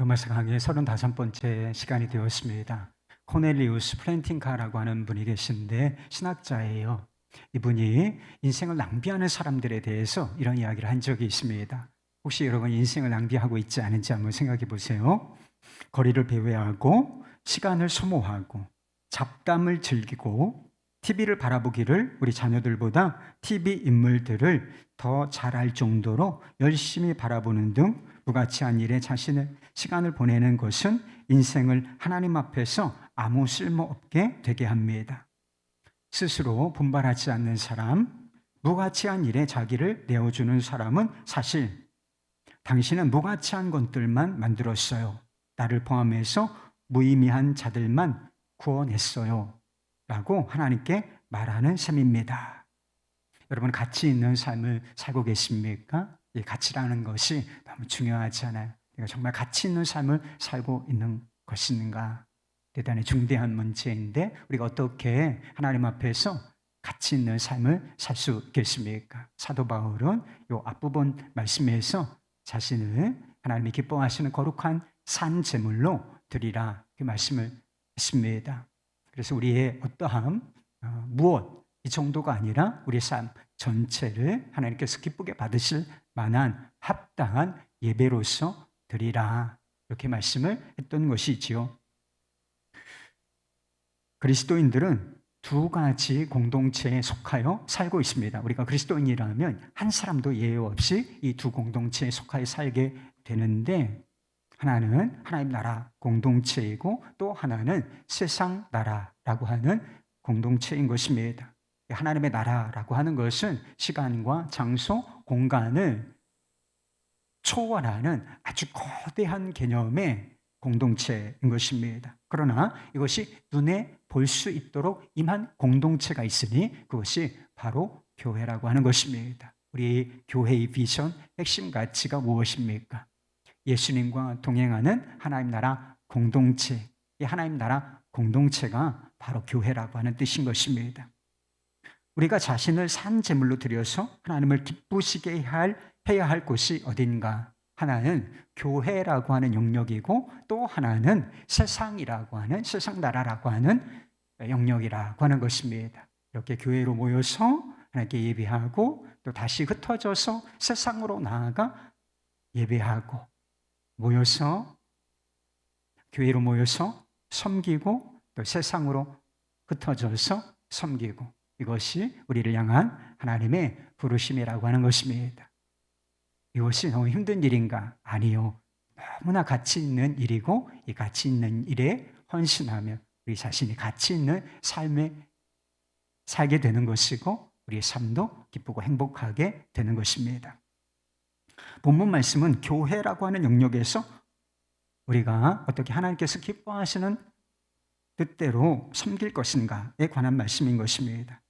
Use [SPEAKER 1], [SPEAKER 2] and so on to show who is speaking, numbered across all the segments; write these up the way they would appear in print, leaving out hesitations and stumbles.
[SPEAKER 1] 로마서 강의 35번째 시간이 되었습니다. 코넬리우스 플랜팅카라고 하는 분이 계신데 신학자예요. 이분이 인생을 낭비하는 사람들에 대해서 이런 이야기를 한 적이 있습니다. 혹시 여러분 인생을 낭비하고 있지 않은지 한번 생각해 보세요. 거리를 배회하고 시간을 소모하고 잡담을 즐기고 TV를 바라보기를 우리 자녀들보다 TV 인물들을 더 잘할 정도로 열심히 바라보는 등 무가치한 일에 자신의 시간을 보내는 것은 인생을 하나님 앞에서 아무 쓸모없게 되게 합니다. 스스로 분발하지 않는 사람, 무가치한 일에 자기를 내어주는 사람은 사실 당신은 무가치한 것들만 만들었어요. 나를 포함해서 무의미한 자들만 구원했어요. 라고 하나님께 말하는 셈입니다. 여러분 가치 있는 삶을 살고 계십니까? 이 가치라는 것이 너무 중요하잖아요. 내가 정말 가치 있는 삶을 살고 있는 것인가? 대단히 중대한 문제인데 우리가 어떻게 하나님 앞에서 가치 있는 삶을 살 수 있겠습니까? 사도 바울은 이 앞부분 말씀에서 자신을 하나님이 기뻐하시는 거룩한 산 제물로 드리라 그 말씀을 했습니다. 그래서 우리의 어떠함, 무엇 이 정도가 아니라 우리의 삶 전체를 하나님께서 기쁘게 받으실 만한 합당한 예배로서 드리라 이렇게 말씀을 했던 것이지요. 그리스도인들은 두 가지 공동체에 속하여 살고 있습니다. 우리가 그리스도인이라면 한 사람도 예외 없이 이 두 공동체에 속하여 살게 되는데 하나는 하나님 나라 공동체이고 또 하나는 세상 나라라고 하는 공동체인 것입니다. 하나님의 나라라고 하는 것은 시간과 장소, 공간을 초월하는 아주 거대한 개념의 공동체인 것입니다. 그러나 이것이 눈에 볼 수 있도록 임한 공동체가 있으니 그것이 바로 교회라고 하는 것입니다. 우리 교회의 비전, 핵심 가치가 무엇입니까? 예수님과 동행하는 하나님 나라 공동체, 이 하나님 나라 공동체가 바로 교회라고 하는 뜻인 것입니다. 우리가 자신을 산 제물로 드려서 하나님을 기쁘시게 해야 할 곳이 어딘가? 하나는 교회라고 하는 영역이고 또 하나는 세상이라고 하는 세상 나라라고 하는 영역이라고 하는 것입니다. 이렇게 교회로 모여서 하나님께 예배하고 또 다시 흩어져서 세상으로 나아가 예배하고 모여서 교회로 모여서 섬기고 또 세상으로 흩어져서 섬기고 이것이 우리를 향한 하나님의 부르심이라고 하는 것입니다. 이것이 너무 힘든 일인가? 아니요. 너무나 가치 있는 일이고 이 가치 있는 일에 헌신하며 우리 자신이 가치 있는 삶에 살게 되는 것이고 우리의 삶도 기쁘고 행복하게 되는 것입니다. 본문 말씀은 교회라고 하는 영역에서 우리가 어떻게 하나님께서 기뻐하시는 뜻대로 섬길 것인가에 관한 말씀인 것입니다.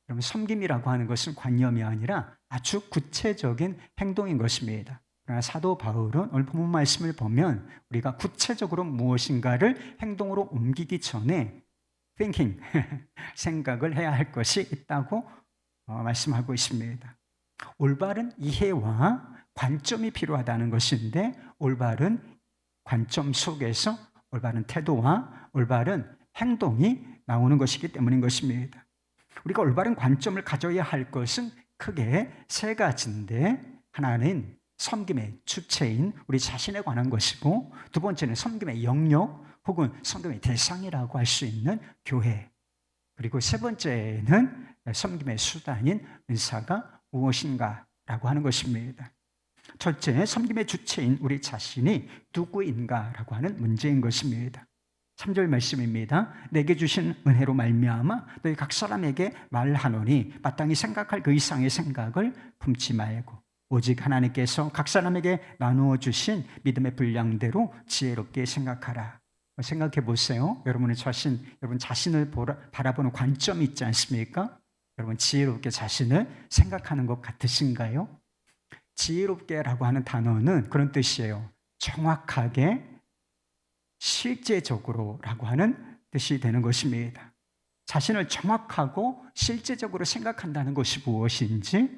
[SPEAKER 1] 여러분, 섬김이라고 하는 것은 관념이 아니라 아주 구체적인 행동인 것입니다. 그러나 사도 바울은 오늘 본문 말씀을 보면 우리가 구체적으로 무엇인가를 행동으로 옮기기 전에 thinking, 생각을 해야 할 것이 있다고 말씀하고 있습니다. 올바른 이해와 관점이 필요하다는 것인데 올바른 관점 속에서 올바른 태도와 올바른 행동이 나오는 것이기 때문인 것입니다. 우리가 올바른 관점을 가져야 할 것은 크게 세 가지인데 하나는 섬김의 주체인 우리 자신에 관한 것이고 두 번째는 섬김의 영역 혹은 섬김의 대상이라고 할 수 있는 교회 그리고 세 번째는 섬김의 수단인 은사가 무엇인가라고 하는 것입니다. 첫째, 섬김의 주체인 우리 자신이 누구인가라고 하는 문제인 것입니다. 3절 말씀입니다. 내게 주신 은혜로 말미암아 너희 각 사람에게 말하노니 마땅히 생각할 그 이상의 생각을 품지 말고 오직 하나님께서 각 사람에게 나누어 주신 믿음의 분량대로 지혜롭게 생각하라. 생각해 보세요. 여러분 자신을 바라보는 관점이 있지 않습니까? 여러분 지혜롭게 자신을 생각하는 것 같으신가요? 지혜롭게라고 하는 단어는 그런 뜻이에요. 정확하게 실제적으로라고 하는 뜻이 되는 것입니다. 자신을 정확하고 실제적으로 생각한다는 것이 무엇인지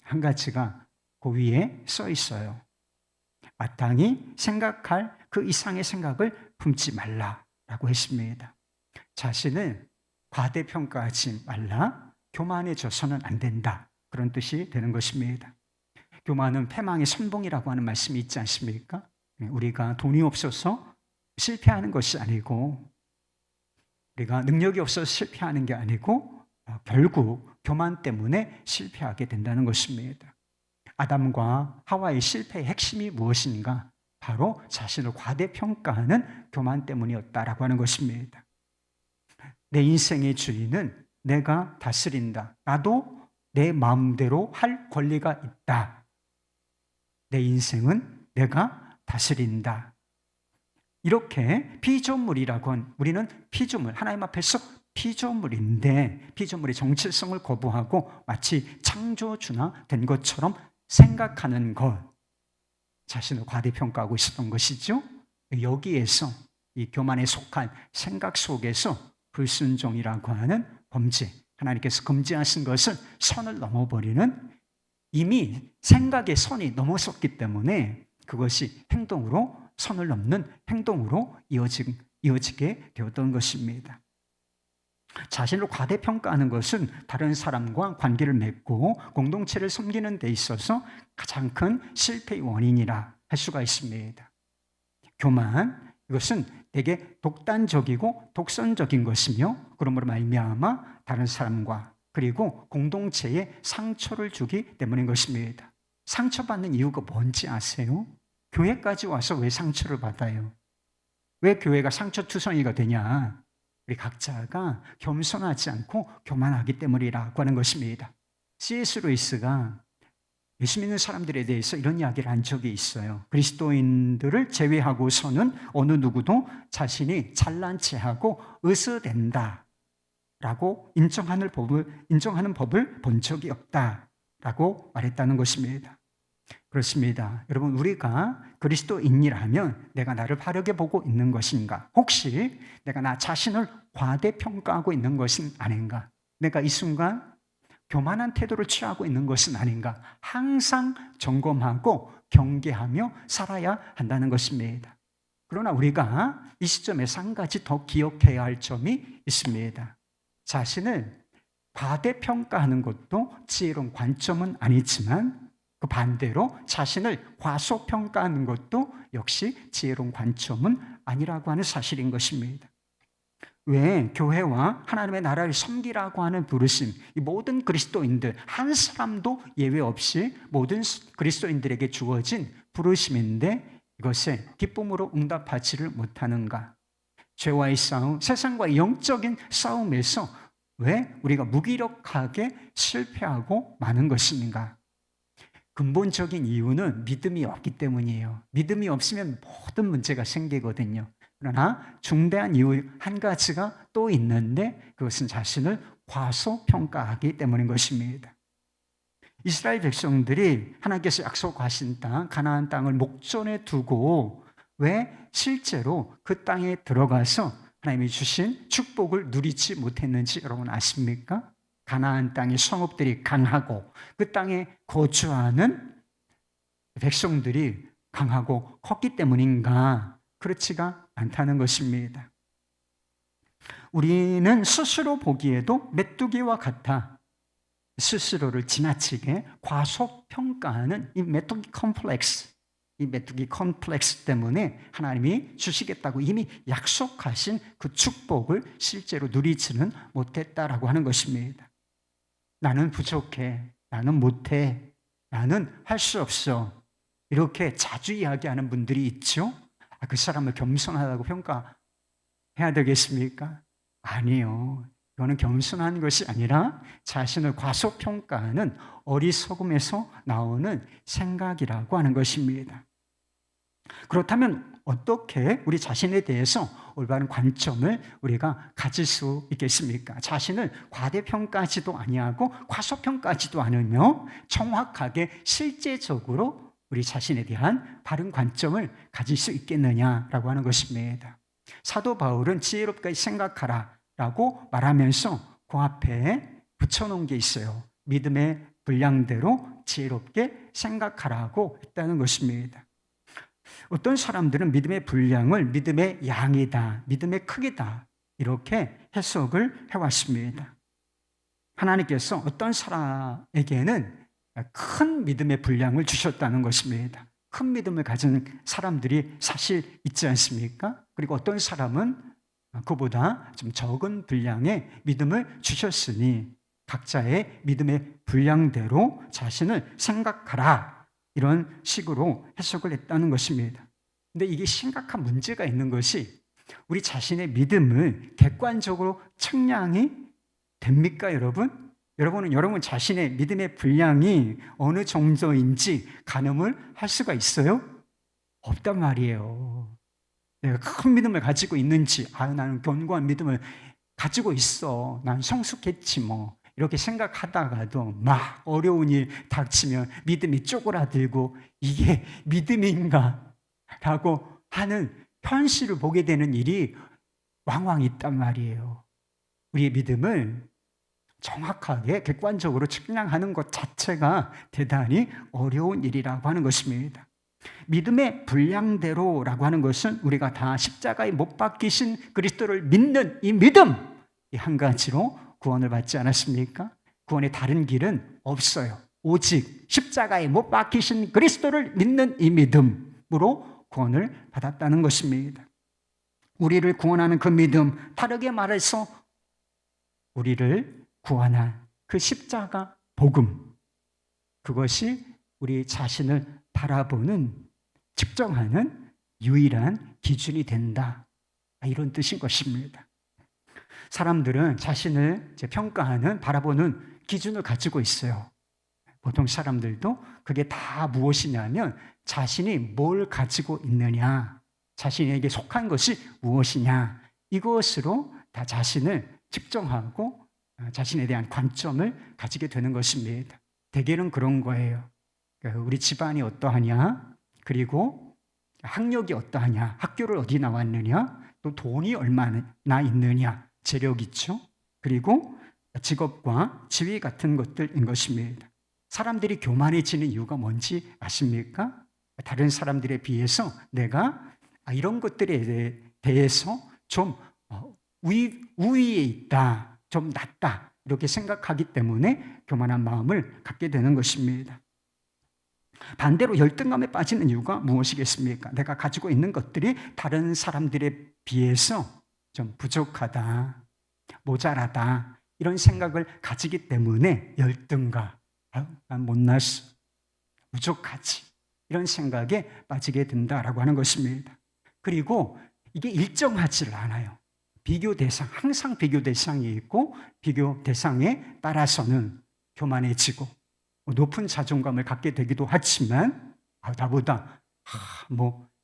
[SPEAKER 1] 한 가지가 그 위에 써 있어요. 마땅히 생각할 그 이상의 생각을 품지 말라라고 했습니다. 자신을 과대평가하지 말라, 교만해져서는 안 된다, 그런 뜻이 되는 것입니다. 교만은 패망의 선봉이라고 하는 말씀이 있지 않습니까? 우리가 돈이 없어서 실패하는 것이 아니고, 우리가 능력이 없어서 실패하는 게 아니고 결국 교만 때문에 실패하게 된다는 것입니다. 아담과 하와의 실패의 핵심이 무엇인가? 바로 자신을 과대평가하는 교만 때문이었다라고 하는 것입니다. 내 인생의 주인은 내가 다스린다. 나도 내 마음대로 할 권리가 있다. 내 인생은 내가 다스린다. 이렇게 피조물이라고 한, 우리는 피조물, 하나님 앞에서 피조물인데 피조물의 정체성을 거부하고 마치 창조주나 된 것처럼 생각하는 것, 자신을 과대평가하고 있었던 것이죠. 여기에서 이 교만에 속한 생각 속에서 불순종이라고 하는 범죄, 하나님께서 금지하신 것을 선을 넘어버리는, 이미 생각의 선이 넘어섰기 때문에 그것이 행동으로, 선을 넘는 행동으로 이어지게 되었던 것입니다. 자신을 과대평가하는 것은 다른 사람과 관계를 맺고 공동체를 섬기는 데 있어서 가장 큰 실패의 원인이라 할 수가 있습니다. 교만, 이것은 되게 독단적이고 독선적인 것이며, 그러므로 말미암아 다른 사람과 그리고 공동체에 상처를 주기 때문인 것입니다. 상처받는 이유가 뭔지 아세요? 교회까지 와서 왜 상처를 받아요? 왜 교회가 상처투성이가 되냐? 우리 각자가 겸손하지 않고 교만하기 때문이라고 하는 것입니다. C.S. 루이스가 예수 믿는 사람들에 대해서 이런 이야기를 한 적이 있어요. 그리스도인들을 제외하고서는 어느 누구도 자신이 잘난 체하고 으스댄다 라고 인정하는 법을 본 적이 없다라고 말했다는 것입니다. 그렇습니다. 여러분, 우리가 그리스도인이라면 내가 나를 바르게 보고 있는 것인가? 혹시 내가 나 자신을 과대평가하고 있는 것은 아닌가? 내가 이 순간 교만한 태도를 취하고 있는 것은 아닌가? 항상 점검하고 경계하며 살아야 한다는 것입니다. 그러나 우리가 이 시점에서 한 가지 더 기억해야 할 점이 있습니다. 자신을 과대평가하는 것도 지혜로운 관점은 아니지만, 그 반대로 자신을 과소평가하는 것도 역시 지혜로운 관점은 아니라고 하는 사실인 것입니다. 왜 교회와 하나님의 나라를 섬기라고 하는 부르심, 이 모든 그리스도인들 한 사람도 예외 없이 모든 그리스도인들에게 주어진 부르심인데, 이것에 기쁨으로 응답하지를 못하는가? 죄와의 싸움, 세상과의 영적인 싸움에서 왜 우리가 무기력하게 실패하고 마는 것인가? 근본적인 이유는 믿음이 없기 때문이에요. 믿음이 없으면 모든 문제가 생기거든요. 그러나 중대한 이유 한 가지가 또 있는데, 그것은 자신을 과소평가하기 때문인 것입니다. 이스라엘 백성들이 하나님께서 약속하신 땅, 가나안 땅을 목전에 두고 왜 실제로 그 땅에 들어가서 하나님이 주신 축복을 누리지 못했는지 여러분 아십니까? 가나안 땅의 성읍들이 강하고 그 땅에 거주하는 백성들이 강하고 컸기 때문인가? 그렇지가 않다는 것입니다. 우리는 스스로 보기에도 메뚜기와 같아 스스로를 지나치게 과소평가하는 이 메뚜기 컴플렉스 때문에 하나님이 주시겠다고 이미 약속하신 그 축복을 실제로 누리지는 못했다라고 하는 것입니다. 나는 부족해, 나는 못해, 나는 할 수 없어, 이렇게 자주 이야기하는 분들이 있죠. 그 사람을 겸손하다고 평가해야 되겠습니까? 아니요. 이거는 겸손한 것이 아니라 자신을 과소평가하는 어리석음에서 나오는 생각이라고 하는 것입니다. 그렇다면 어떻게 우리 자신에 대해서 올바른 관점을 우리가 가질 수 있겠습니까? 자신을 과대평가하지도 아니하고 과소평가하지도 않으며 정확하게 실제적으로 우리 자신에 대한 바른 관점을 가질 수 있겠느냐라고 하는 것입니다. 사도 바울은 지혜롭게 생각하라 라고 말하면서 그 앞에 붙여놓은 게 있어요. 믿음의 분량대로 지혜롭게 생각하라고 했다는 것입니다. 어떤 사람들은 믿음의 분량을 믿음의 양이다, 믿음의 크기다 이렇게 해석을 해왔습니다. 하나님께서 어떤 사람에게는 큰 믿음의 분량을 주셨다는 것입니다. 큰 믿음을 가진 사람들이 사실 있지 않습니까? 그리고 어떤 사람은 그보다 좀 적은 분량의 믿음을 주셨으니 각자의 믿음의 분량대로 자신을 생각하라, 이런 식으로 해석을 했다는 것입니다. 근데 이게 심각한 문제가 있는 것이 우리 자신의 믿음을 객관적으로 측량이 됩니까, 여러분? 여러분은 여러분 자신의 믿음의 분량이 어느 정도인지 가늠을 할 수가 있어요? 없단 말이에요. 내가 큰 믿음을 가지고 있는지, 나는 견고한 믿음을 가지고 있어, 난 성숙했지 뭐, 이렇게 생각하다가도 막 어려운 일 닥치면 믿음이 쪼그라들고 이게 믿음인가? 라고 하는 현실을 보게 되는 일이 왕왕 있단 말이에요. 우리의 믿음을 정확하게 객관적으로 측량하는 것 자체가 대단히 어려운 일이라고 하는 것입니다. 믿음의 분량대로라고 하는 것은 우리가 다 십자가에 못 박히신 그리스도를 믿는 이 믿음, 이 한 가지로 구원을 받지 않았습니까? 구원의 다른 길은 없어요. 오직 십자가에 못 박히신 그리스도를 믿는 이 믿음으로 구원을 받았다는 것입니다. 우리를 구원하는 그 믿음, 다르게 말해서 우리를 구원한 그 십자가 복음, 그것이 우리 자신을 바라보는, 측정하는 유일한 기준이 된다, 이런 뜻인 것입니다. 사람들은 자신을 평가하는, 바라보는 기준을 가지고 있어요. 보통 사람들도 그게 다 무엇이냐면 자신이 뭘 가지고 있느냐, 자신에게 속한 것이 무엇이냐, 이것으로 다 자신을 측정하고 자신에 대한 관점을 가지게 되는 것입니다. 대개는 그런 거예요. 우리 집안이 어떠하냐, 그리고 학력이 어떠하냐, 학교를 어디 나왔느냐, 또 돈이 얼마나 있느냐, 재력 있죠. 그리고 직업과 지위 같은 것들인 것입니다. 사람들이 교만해지는 이유가 뭔지 아십니까? 다른 사람들에 비해서 내가 이런 것들에 대해서 좀 우위에 있다, 좀 낫다, 이렇게 생각하기 때문에 교만한 마음을 갖게 되는 것입니다. 반대로 열등감에 빠지는 이유가 무엇이겠습니까? 내가 가지고 있는 것들이 다른 사람들에 비해서 좀 부족하다, 모자라다, 이런 생각을 가지기 때문에 열등감, 난 못났어, 부족하지, 이런 생각에 빠지게 된다라고 하는 것입니다. 그리고 이게 일정하지를 않아요. 비교 대상, 항상 비교 대상이 있고 비교 대상에 따라서는 교만해지고 높은 자존감을 갖게 되기도 하지만, 나보다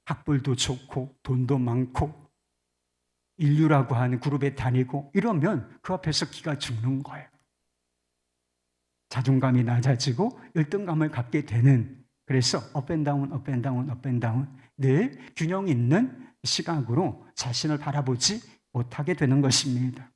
[SPEAKER 1] 학벌도 좋고 돈도 많고 인류라고 하는 그룹에 다니고 이러면 그 앞에서 기가 죽는 거예요. 자존감이 낮아지고 열등감을 갖게 되는, 그래서 업앤다운, 업앤다운, 업앤다운, 늘 균형 있는 시각으로 자신을 바라보지 못하게 되는 것입니다.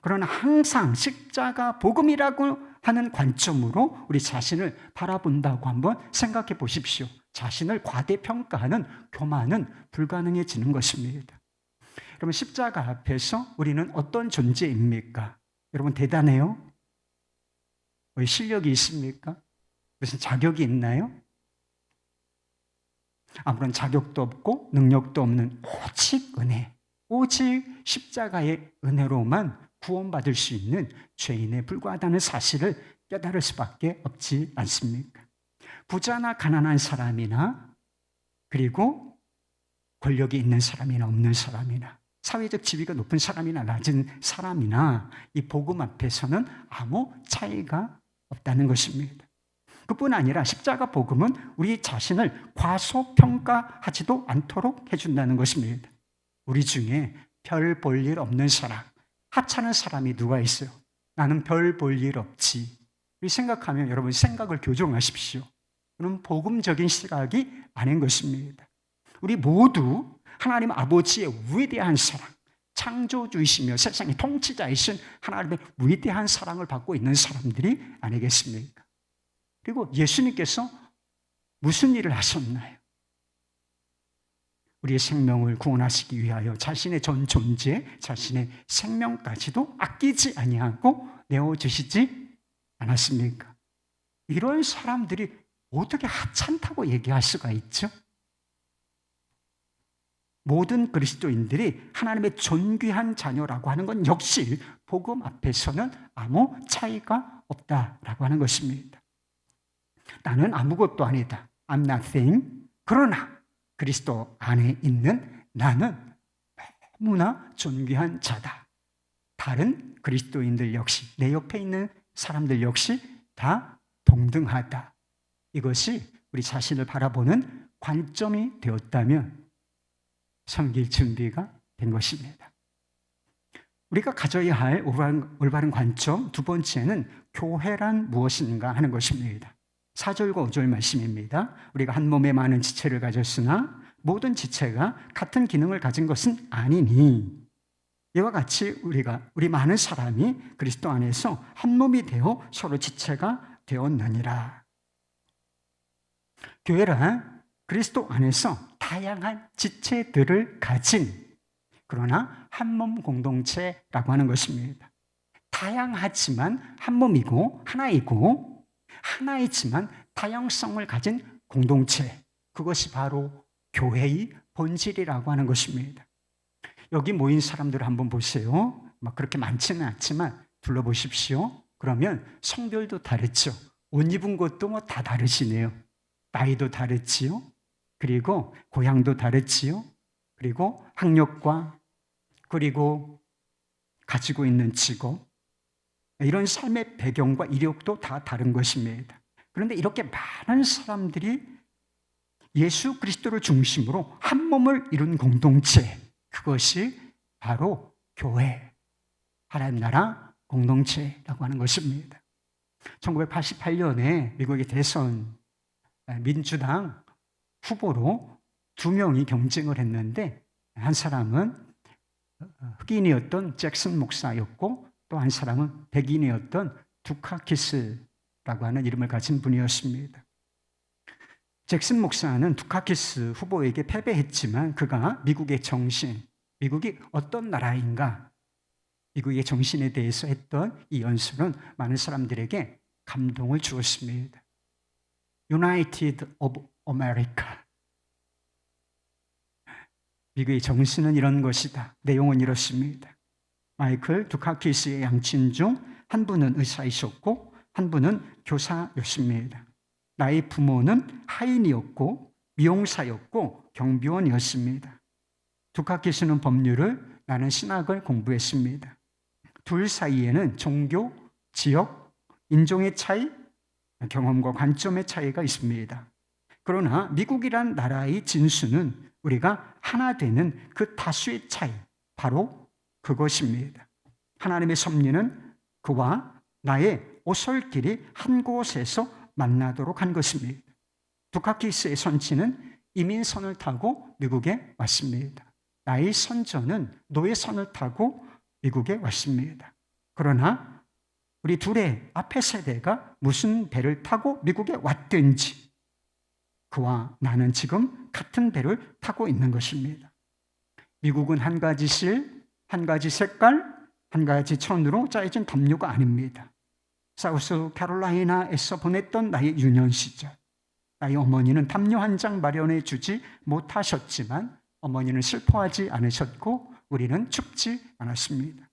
[SPEAKER 1] 그러나 항상 십자가 복음이라고 하는 관점으로 우리 자신을 바라본다고 한번 생각해 보십시오. 자신을 과대평가하는 교만은 불가능해지는 것입니다. 여러분, 십자가 앞에서 우리는 어떤 존재입니까? 여러분, 대단해요? 실력이 있습니까? 무슨 자격이 있나요? 아무런 자격도 없고 능력도 없는 오직 은혜, 오직 십자가의 은혜로만 구원받을 수 있는 죄인에 불과하다는 사실을 깨달을 수밖에 없지 않습니까? 부자나 가난한 사람이나, 그리고 권력이 있는 사람이나 없는 사람이나, 사회적 지위가 높은 사람이나 낮은 사람이나 이 복음 앞에서는 아무 차이가 없다는 것입니다. 그뿐 아니라 십자가 복음은 우리 자신을 과소평가하지도 않도록 해준다는 것입니다. 우리 중에 별 볼 일 없는 사람, 하찮은 사람이 누가 있어요? 나는 별 볼 일 없지. 이 생각하면 여러분 생각을 교정하십시오. 그럼 복음적인 시각이 아닌 것입니다. 우리 모두 하나님 아버지의 위대한 사랑, 창조주이시며 세상의 통치자이신 하나님의 위대한 사랑을 받고 있는 사람들이 아니겠습니까? 그리고 예수님께서 무슨 일을 하셨나요? 우리의 생명을 구원하시기 위하여 자신의 전 존재, 자신의 생명까지도 아끼지 아니하고 내어주시지 않았습니까? 이런 사람들이 어떻게 하찮다고 얘기할 수가 있죠? 모든 그리스도인들이 하나님의 존귀한 자녀라고 하는 건 역시 복음 앞에서는 아무 차이가 없다라고 하는 것입니다. 나는 아무것도 아니다. I'm nothing. 그러나 그리스도 안에 있는 나는 너무나 존귀한 자다. 다른 그리스도인들 역시, 내 옆에 있는 사람들 역시 다 동등하다. 이것이 우리 자신을 바라보는 관점이 되었다면 섬길 준비가 된 것입니다. 우리가 가져야 할 올바른 관점 두 번째는 교회란 무엇인가 하는 것입니다. 4절과 5절 말씀입니다. 우리가 한 몸에 많은 지체를 가졌으나 모든 지체가 같은 기능을 가진 것은 아니니 이와 같이 우리 많은 사람이 그리스도 안에서 한 몸이 되어 서로 지체가 되었느니라. 교회란 그리스도 안에서 다양한 지체들을 가진 그러나 한 몸 공동체라고 하는 것입니다. 다양하지만 한 몸이고 하나이고 하나이지만 다양성을 가진 공동체, 그것이 바로 교회의 본질이라고 하는 것입니다. 여기 모인 사람들을 한번 보세요. 막 그렇게 많지는 않지만 둘러보십시오. 그러면 성별도 다르죠. 옷 입은 것도 뭐 다 다르시네요. 나이도 다르지요. 그리고 고향도 다르지요. 그리고 학력과 그리고 가지고 있는 직업, 이런 삶의 배경과 이력도 다 다른 것입니다. 그런데 이렇게 많은 사람들이 예수 그리스도를 중심으로 한 몸을 이룬 공동체, 그것이 바로 교회, 하나님 나라 공동체라고 하는 것입니다. 1988년에 미국의 대선 민주당 후보로 2명이 경쟁을 했는데 한 사람은 흑인이었던 잭슨 목사였고 또 한 사람은 백인이었던 두카키스라고 하는 이름을 가진 분이었습니다. 잭슨 목사는 두카키스 후보에게 패배했지만 그가 미국의 정신, 미국이 어떤 나라인가, 미국의 정신에 대해서 했던 이 연설은 많은 사람들에게 감동을 주었습니다. United of America. 미국의 정신은 이런 것이다. 내용은 이렇습니다. 마이클 두카키스의 양친 중 한 분은 의사이셨고 한 분은 교사였습니다. 나의 부모는 하인이었고 미용사였고 경비원이었습니다. 두카키스는 법률을, 나는 신학을 공부했습니다. 둘 사이에는 종교, 지역, 인종의 차이, 경험과 관점의 차이가 있습니다. 그러나 미국이란 나라의 진수는 우리가 하나 되는 그 다수의 차이, 바로 그것입니다. 하나님의 섭리는 그와 나의 오솔길이 한 곳에서 만나도록 한 것입니다. 두카키스의 선지는 이민선을 타고 미국에 왔습니다. 나의 선조는 노예선을 타고 미국에 왔습니다. 그러나 우리 둘의 앞의 세대가 무슨 배를 타고 미국에 왔든지 그와 나는 지금 같은 배를 타고 있는 것입니다. 미국은 한 가지 실, 한 가지 색깔, 한 가지 천으로 짜여진 담요가 아닙니다. 사우스 캐롤라이나에서 보냈던 나의 유년 시절, 나의 어머니는 담요 한 장 마련해 주지 못하셨지만 어머니는 슬퍼하지 않으셨고 우리는 춥지 않았습니다.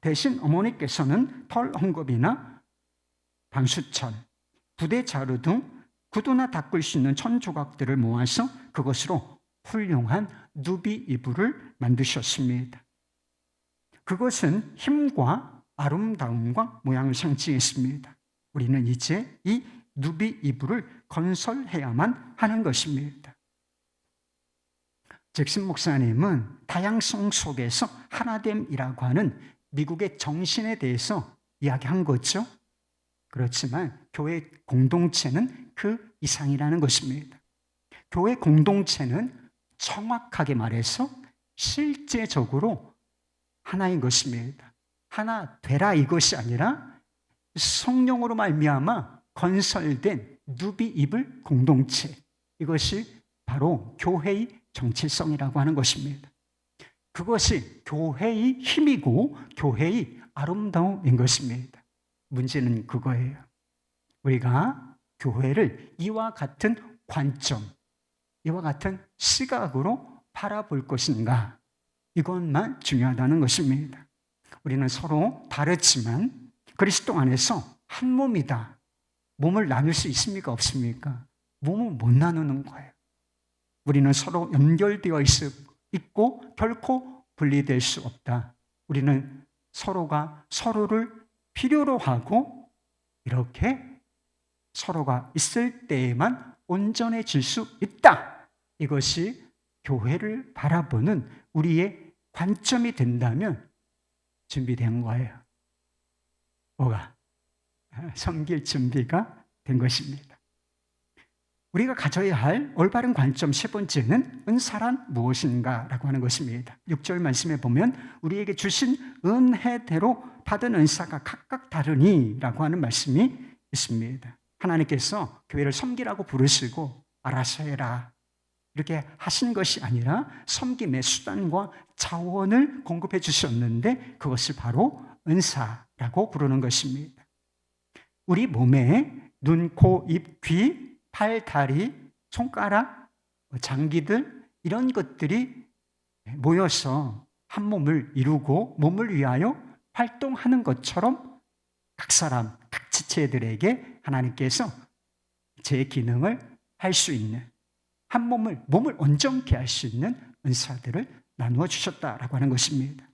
[SPEAKER 1] 대신 어머니께서는 털 헝겊이나 방수천, 부대 자루 등 구두나 닦을 수 있는 천 조각들을 모아서 그것으로 훌륭한 누비 이불을 만드셨습니다. 그것은 힘과 아름다움과 모양을 상징했습니다. 우리는 이제 이 누비 이불을 건설해야만 하는 것입니다. 잭슨 목사님은 다양성 속에서 하나됨이라고 하는 미국의 정신에 대해서 이야기한 거죠. 그렇지만 교회 공동체는 그 이상이라는 것입니다. 교회 공동체는 정확하게 말해서 실제적으로 하나인 것입니다. 하나 되라 이것이 아니라 성령으로 말미암아 건설된 누비 입을 공동체, 이것이 바로 교회의 정체성이라고 하는 것입니다. 그것이 교회의 힘이고 교회의 아름다움인 것입니다. 문제는 그거예요. 우리가 교회를 이와 같은 관점, 이와 같은 시각으로 바라볼 것인가, 이것만 중요하다는 것입니다. 우리는 서로 다르지만 그리스도 안에서 한 몸이다. 몸을 나눌 수 있습니까? 없습니까? 몸을 못 나누는 거예요. 우리는 서로 연결되어 있고 결코 분리될 수 없다. 우리는 서로가 서로를 필요로 하고 이렇게 서로가 있을 때에만 온전해질 수 있다. 이것이 교회를 바라보는 우리의 관점이 된다면 준비된 거예요. 뭐가? 섬길 준비가 된 것입니다. 우리가 가져야 할 올바른 관점 세 번째는 은사란 무엇인가라고 하는 것입니다. 6절 말씀에 보면 우리에게 주신 은혜대로 받은 은사가 각각 다르니라고 하는 말씀이 있습니다. 하나님께서 교회를 섬기라고 부르시고 알아서 해라 이렇게 하신 것이 아니라 섬김의 수단과 자원을 공급해 주셨는데 그것을 바로 은사라고 부르는 것입니다. 우리 몸에 눈, 코, 입, 귀, 팔, 다리, 손가락, 장기들 이런 것들이 모여서 한 몸을 이루고 몸을 위하여 활동하는 것처럼 각 사람, 각 지체들에게 하나님께서 제 기능을 할 수 있는 한 몸을 온전케 할 수 있는 은사들을 나누어 주셨다라고 하는 것입니다.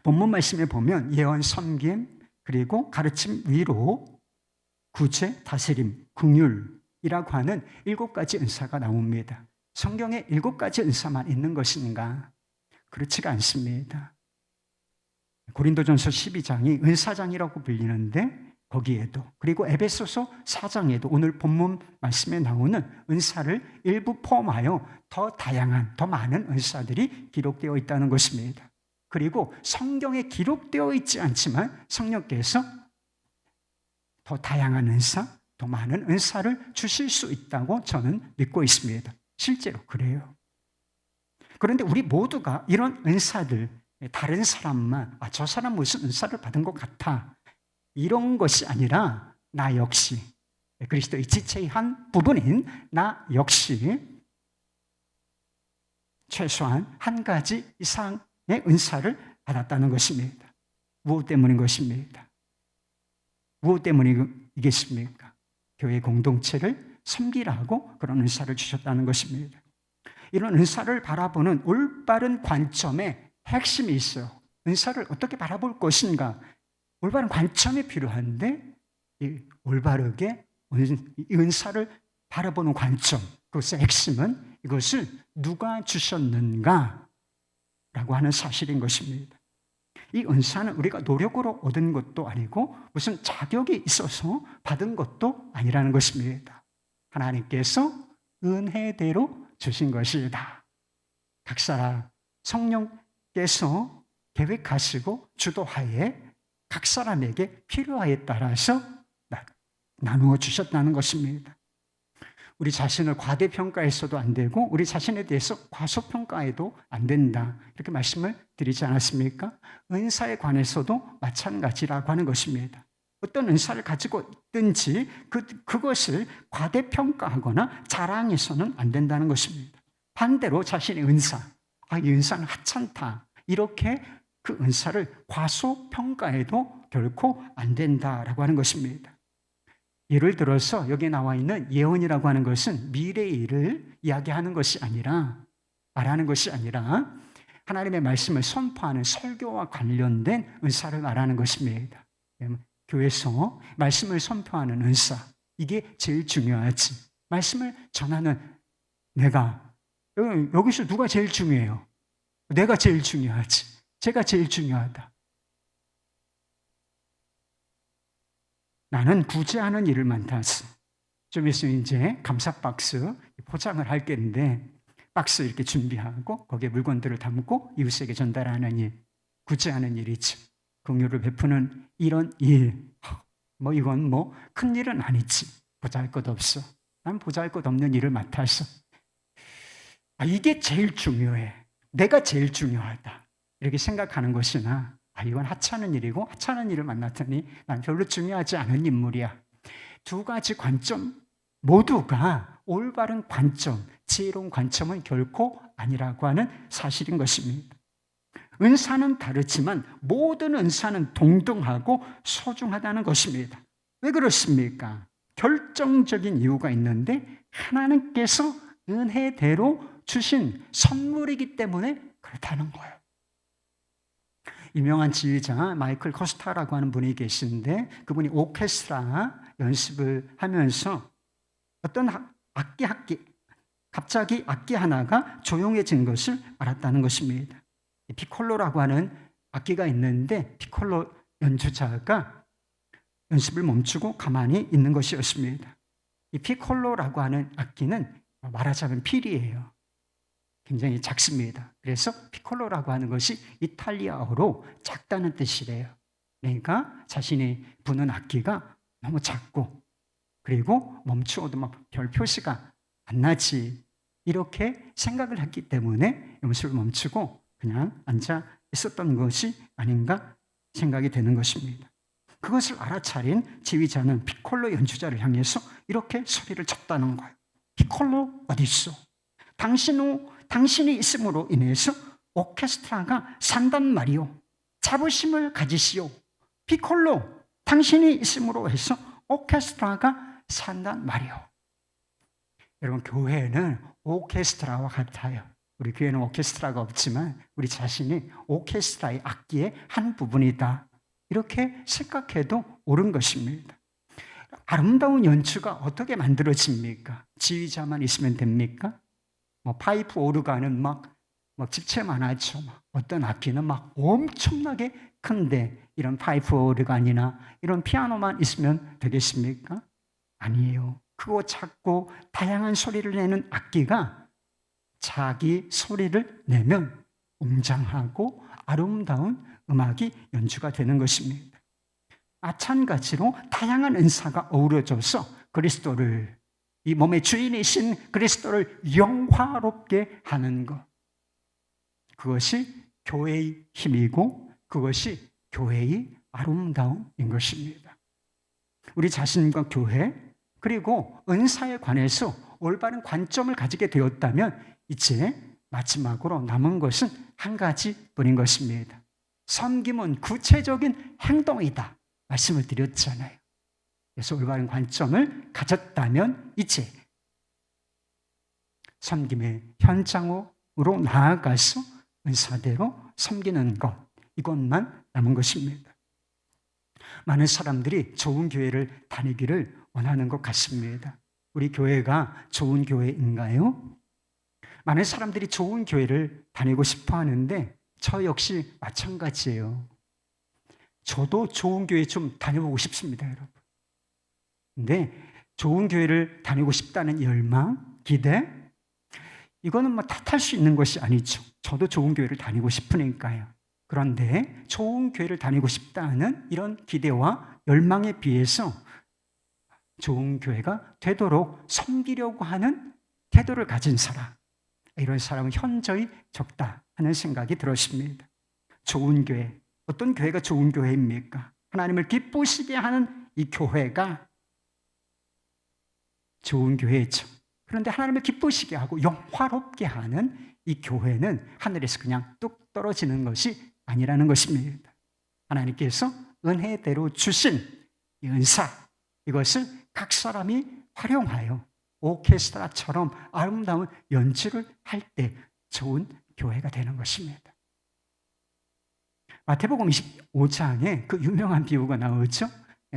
[SPEAKER 1] 본문 말씀에 보면 예언, 섬김, 그리고 가르침, 위로, 구제, 다스림, 긍휼이라고 하는 7가지 은사가 나옵니다. 성경에 7가지 은사만 있는 것인가? 그렇지가 않습니다. 고린도전서 12장이 은사장이라고 불리는데 거기에도 그리고 에베소서 4장에도 오늘 본문 말씀에 나오는 은사를 일부 포함하여 더 다양한, 더 많은 은사들이 기록되어 있다는 것입니다. 그리고 성경에 기록되어 있지 않지만 성령께서 더 다양한 은사, 더 많은 은사를 주실 수 있다고 저는 믿고 있습니다. 실제로 그래요. 그런데 우리 모두가 이런 은사들, 다른 사람만 저 사람 무슨 은사를 받은 것 같아 이런 것이 아니라 나 역시 그리스도의 지체의 한 부분인 나 역시 최소한 한 가지 이상의 은사를 받았다는 것입니다. 무엇 때문인 것입니다? 무엇 때문이겠습니까? 교회 공동체를 섬기라고 그런 은사를 주셨다는 것입니다. 이런 은사를 바라보는 올바른 관점에 핵심이 있어요. 은사를 어떻게 바라볼 것인가? 올바른 관점이 필요한데 이 올바르게 이 은사를 바라보는 관점, 그것의 핵심은 이것을 누가 주셨는가? 라고 하는 사실인 것입니다. 이 은사는 우리가 노력으로 얻은 것도 아니고 무슨 자격이 있어서 받은 것도 아니라는 것입니다. 하나님께서 은혜대로 주신 것이다. 각 사람 성령께서 계획하시고 주도하에 각 사람에게 필요하에 따라서 나누어 주셨다는 것입니다. 우리 자신을 과대평가해서도 안 되고 우리 자신에 대해서 과소평가해도 안 된다. 이렇게 말씀을 드리지 않았습니까? 은사에 관해서도 마찬가지라고 하는 것입니다. 어떤 은사를 가지고 있든지 그것을 과대평가하거나 자랑해서는 안 된다는 것입니다. 반대로 자신의 은사, 이 은사는 하찮다. 이렇게 그 은사를 과소평가해도 결코 안 된다라고 하는 것입니다. 예를 들어서 여기 나와 있는 예언이라고 하는 것은 미래의 일을 이야기하는 것이 아니라 말하는 것이 아니라 하나님의 말씀을 선포하는 설교와 관련된 은사를 말하는 것입니다. 교회에서 말씀을 선포하는 은사, 이게 제일 중요하지. 말씀을 전하는 내가, 여기서 누가 제일 중요해요? 내가 제일 중요하지. 제가 제일 중요하다. 나는 구제하는 일을 맡았어. 좀 있으면 이제 감사 박스 포장을 할 건데 박스 이렇게 준비하고 거기에 물건들을 담고 이웃에게 전달하는 일, 구제하는 일이지. 긍휼을 베푸는 이런 일, 이건 큰 일은 아니지. 보잘것 없어. 난 보잘것 없는 일을 맡았어. 이게 제일 중요해. 내가 제일 중요하다. 이렇게 생각하는 것이나 이건 하찮은 일이고 하찮은 일을 만났더니 난 별로 중요하지 않은 인물이야. 두 가지 관점 모두가 올바른 관점, 지혜로운 관점은 결코 아니라고 하는 사실인 것입니다. 은사는 다르지만 모든 은사는 동등하고 소중하다는 것입니다. 왜 그렇습니까? 결정적인 이유가 있는데 하나님께서 은혜대로 주신 선물이기 때문에 그렇다는 거예요. 유명한 지휘자 마이클 코스타라고 하는 분이 계신데 그분이 오케스트라 연습을 하면서 어떤 갑자기 악기 하나가 조용해진 것을 알았다는 것입니다. 피콜로라고 하는 악기가 있는데 피콜로 연주자가 연습을 멈추고 가만히 있는 것이었습니다. 이 피콜로라고 하는 악기는 말하자면 필이에요. 굉장히 작습니다. 그래서 피콜로라고 하는 것이 이탈리아어로 작다는 뜻이래요. 그러니까 자신이 부는 악기가 너무 작고 그리고 멈추어도 막 별 표시가 안 나지 이렇게 생각을 했기 때문에 연습을 멈추고 그냥 앉아 있었던 것이 아닌가 생각이 되는 것입니다. 그것을 알아차린 지휘자는 피콜로 연주자를 향해서 이렇게 소리를 쳤다는 거예요. 피콜로 어디 있어? 당신이 있음으로 인해서 오케스트라가 산단 말이오. 자부심을 가지시오. 피콜로 당신이 있음으로 해서 오케스트라가 산단 말이오. 여러분, 교회는 오케스트라와 같아요. 우리 교회는 오케스트라가 없지만 우리 자신이 오케스트라의 악기의 한 부분이다. 이렇게 생각해도 옳은 것입니다. 아름다운 연주가 어떻게 만들어집니까? 지휘자만 있으면 됩니까? 파이프 오르간은 막 집채만 하죠. 어떤 악기는 막 엄청나게 큰데 이런 파이프 오르간이나 이런 피아노만 있으면 되겠습니까? 아니에요. 크고 작고 다양한 소리를 내는 악기가 자기 소리를 내면 웅장하고 아름다운 음악이 연주가 되는 것입니다. 마찬가지로 다양한 은사가 어우러져서 그리스도를, 이 몸의 주인이신 그리스도를 영화롭게 하는 것, 그것이 교회의 힘이고 그것이 교회의 아름다움인 것입니다. 우리 자신과 교회 그리고 은사에 관해서 올바른 관점을 가지게 되었다면 이제 마지막으로 남은 것은 한 가지뿐인 것입니다. 섬김은 구체적인 행동이다 말씀을 드렸잖아요. 그래서 올바른 관점을 가졌다면 이제 섬김의 현장으로 나아가서 은사대로 섬기는 것, 이것만 남은 것입니다. 많은 사람들이 좋은 교회를 다니기를 원하는 것 같습니다. 우리 교회가 좋은 교회인가요? 많은 사람들이 좋은 교회를 다니고 싶어 하는데 저 역시 마찬가지예요. 저도 좋은 교회 좀 다녀보고 싶습니다, 여러분. 근데 좋은 교회를 다니고 싶다는 열망, 기대, 이거는 탓할 수 있는 것이 아니죠. 저도 좋은 교회를 다니고 싶으니까요. 그런데 좋은 교회를 다니고 싶다는 이런 기대와 열망에 비해서 좋은 교회가 되도록 섬기려고 하는 태도를 가진 사람, 이런 사람은 현저히 적다 하는 생각이 들었습니다. 좋은 교회, 어떤 교회가 좋은 교회입니까? 하나님을 기쁘시게 하는 이 교회가 좋은 교회죠. 그런데 하나님을 기쁘시게 하고 영화롭게 하는 이 교회는 하늘에서 그냥 뚝 떨어지는 것이 아니라는 것입니다. 하나님께서 은혜대로 주신 이 은사, 이것을 각 사람이 활용하여 오케스트라처럼 아름다운 연주를 할 때 좋은 교회가 되는 것입니다. 마태복음 25장에 그 유명한 비유가 나오죠.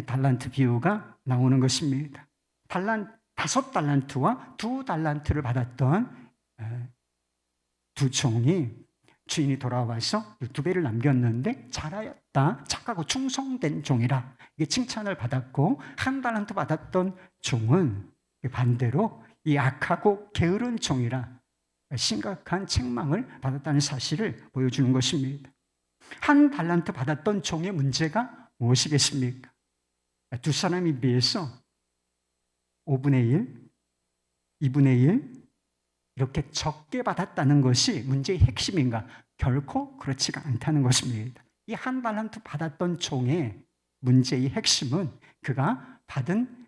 [SPEAKER 1] 달란트 비유가 나오는 것입니다. 5달란트와 2달란트를 받았던 두 종이 주인이 돌아와서 2배를 남겼는데 잘하였다, 착하고 충성된 종이라 이게 칭찬을 받았고, 1달란트 받았던 종은 반대로 이 악하고 게으른 종이라 심각한 책망을 받았다는 사실을 보여주는 것입니다. 1달란트 받았던 종의 문제가 무엇이겠습니까? 두 사람에 비해서 5분의 1, 2분의 1, 이렇게 적게 받았다는 것이 문제의 핵심인가? 결코 그렇지가 않다는 것입니다. 이 한 달란트 받았던 종의 문제의 핵심은 그가 받은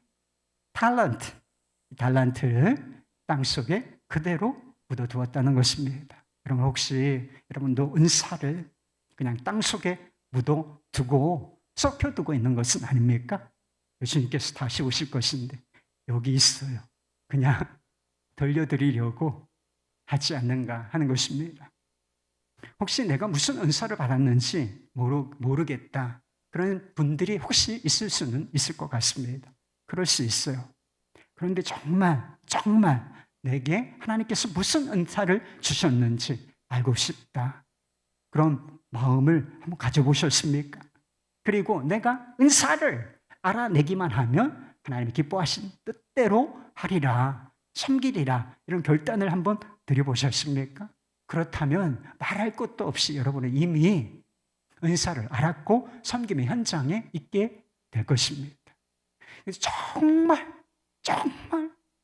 [SPEAKER 1] 달란트를 땅속에 그대로 묻어두었다는 것입니다. 여러분 혹시 여러분도 은사를 그냥 땅속에 묻어두고 썩혀두고 있는 것은 아닙니까? 예수님께서 다시 오실 것인데 여기 있어요. 그냥 돌려드리려고 하지 않는가 하는 것입니다. 혹시 내가 무슨 은사를 받았는지 모르겠다. 그런 분들이 혹시 있을 수는 있을 것 같습니다. 그럴 수 있어요. 그런데 정말 내게 하나님께서 무슨 은사를 주셨는지 알고 싶다. 그런 마음을 한번 가져보셨습니까? 그리고 내가 은사를 알아내기만 하면 하나님이 기뻐하신 뜻대로 하리라, 섬기리라 이런 결단을 한번 드려보셨습니까? 그렇다면 말할 것도 없이 여러분은 이미 은사를 알았고 섬김의 현장에 있게 될 것입니다. 그래서 정말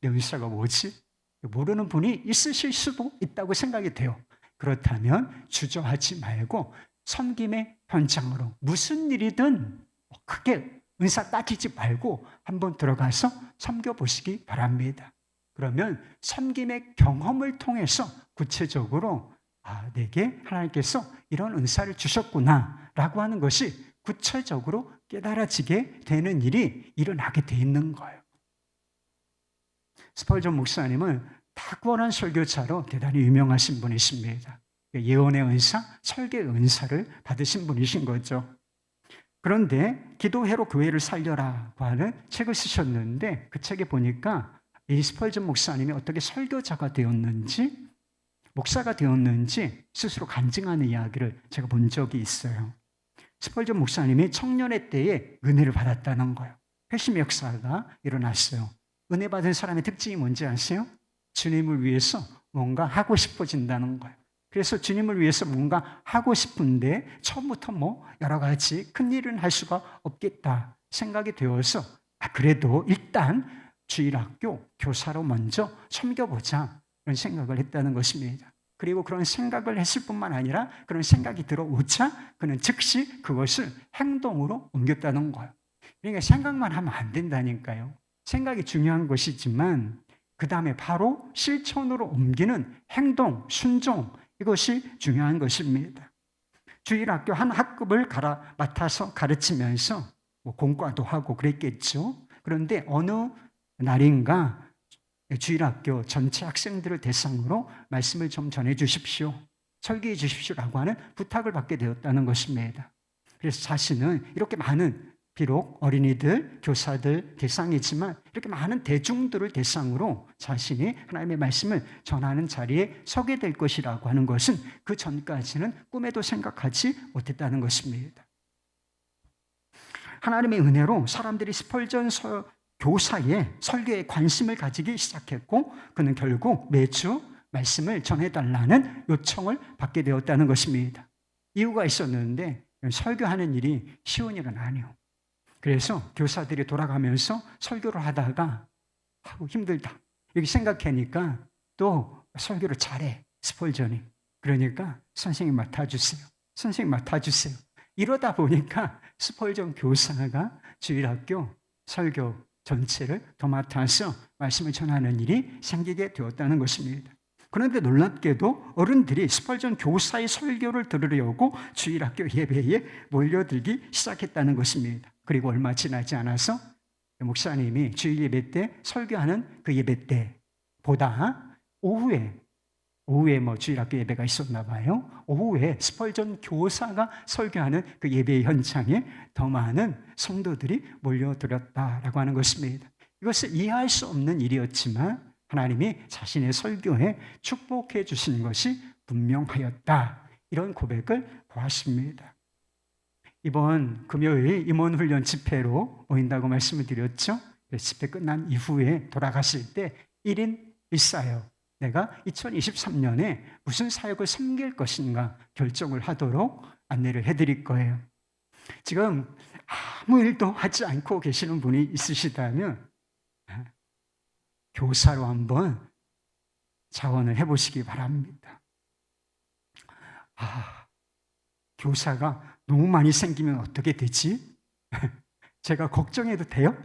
[SPEAKER 1] 내 은사가 뭐지? 모르는 분이 있으실 수도 있다고 생각이 돼요. 그렇다면 주저하지 말고 섬김의 현장으로 무슨 일이든 크게 은사 따지지 말고 한번 들어가서 섬겨보시기 바랍니다. 그러면 섬김의 경험을 통해서 구체적으로 내게 하나님께서 이런 은사를 주셨구나 라고 하는 것이 구체적으로 깨달아지게 되는 일이 일어나게 돼 있는 거예요. 스펄전 목사님은 탁월한 설교자로 대단히 유명하신 분이십니다. 예언의 은사, 설계의 은사를 받으신 분이신 거죠. 그런데 기도회로 교회를 살려라고 하는 책을 쓰셨는데 그 책에 보니까 이 스펄전 목사님이 어떻게 설교자가 되었는지 목사가 되었는지 스스로 간증하는 이야기를 제가 본 적이 있어요. 스펄전 목사님이 청년의 때에 은혜를 받았다는 거예요. 회심 역사가 일어났어요. 은혜 받은 사람의 특징이 뭔지 아세요? 주님을 위해서 뭔가 하고 싶어진다는 거예요. 그래서 주님을 위해서 뭔가 하고 싶은데 처음부터 여러 가지 큰 일은 할 수가 없겠다 생각이 되어서 그래도 일단 주일학교 교사로 먼저 섬겨보자 이런 생각을 했다는 것입니다. 그리고 그런 생각을 했을 뿐만 아니라 그런 생각이 들어오자 그는 즉시 그것을 행동으로 옮겼다는 거예요. 그러니까 생각만 하면 안 된다니까요. 생각이 중요한 것이지만 그 다음에 바로 실천으로 옮기는 행동, 순종 이것이 중요한 것입니다. 주일학교 한 학급을 맡아서 가르치면서 공과도 하고 그랬겠죠. 그런데 어느 날인가 주일학교 전체 학생들을 대상으로 말씀을 좀 전해 주십시오. 설교해 주십시오라고 하는 부탁을 받게 되었다는 것입니다. 그래서 자신은 이렇게 많은 비록 어린이들, 교사들 대상이지만 이렇게 많은 대중들을 대상으로 자신이 하나님의 말씀을 전하는 자리에 서게 될 것이라고 하는 것은 그 전까지는 꿈에도 생각하지 못했다는 것입니다. 하나님의 은혜로 사람들이 스펄전 교사의 설교에 관심을 가지기 시작했고 그는 결국 매주 말씀을 전해달라는 요청을 받게 되었다는 것입니다. 이유가 있었는데 설교하는 일이 쉬운 일은 아니에요. 그래서 교사들이 돌아가면서 설교를 하다가 힘들다 이렇게 생각하니까 또 설교를 잘해 스펄전이. 그러니까 선생님 맡아주세요. 선생님 맡아주세요. 이러다 보니까 스펄전 교사가 주일학교 설교 전체를 도맡아서 말씀을 전하는 일이 생기게 되었다는 것입니다. 그런데 놀랍게도 어른들이 스펄전 교사의 설교를 들으려고 주일학교 예배에 몰려들기 시작했다는 것입니다. 그리고 얼마 지나지 않아서 목사님이 주일 예배 때 설교하는 그 예배 때보다 오후에 주일학교 예배가 있었나 봐요. 오후에 스펄전 교사가 설교하는 그 예배 현장에 더 많은 성도들이 몰려들었다라고 하는 것입니다. 이것을 이해할 수 없는 일이었지만 하나님이 자신의 설교에 축복해 주신 것이 분명하였다. 이런 고백을 보았습니다. 이번 금요일 임원훈련 집회로 모인다고 말씀을 드렸죠. 집회 끝난 이후에 돌아갔을 때 1인 1사역 내가 2023년에 무슨 사역을 섬길 것인가 결정을 하도록 안내를 해드릴 거예요. 지금 아무 일도 하지 않고 계시는 분이 있으시다면 교사로 한번 자원을 해보시기 바랍니다. 교사가 너무 많이 생기면 어떻게 되지? 제가 걱정해도 돼요?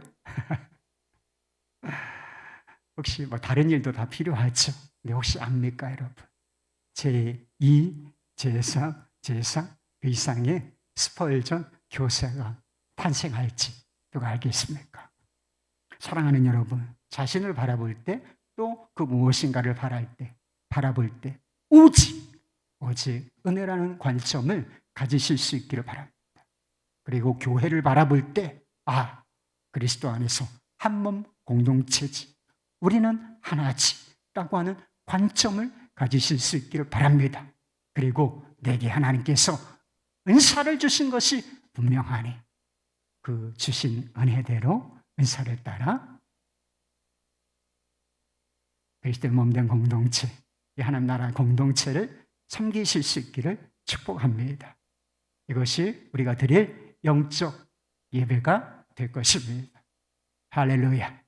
[SPEAKER 1] 혹시 뭐 다른 일도 다 필요하죠. 근데 혹시 압니까, 여러분? 제2, 제3, 제4 그 이상의 스펄전 교사가 탄생할지 누가 알겠습니까? 사랑하는 여러분, 자신을 바라볼 때 또 그 무엇인가를 바라볼 때 오직 은혜라는 관점을 가지실 수 있기를 바랍니다. 그리고 교회를 바라볼 때 그리스도 안에서 한 몸 공동체지, 우리는 하나지 라고 하는 관점을 가지실 수 있기를 바랍니다. 그리고 내게 하나님께서 은사를 주신 것이 분명하니 그 주신 은혜대로 은사를 따라 그리스도의 몸된 공동체, 이 하나님 나라 공동체를 섬기실 수 있기를 축복합니다. 이것이 우리가 드릴 영적 예배가 될 것입니다. 할렐루야.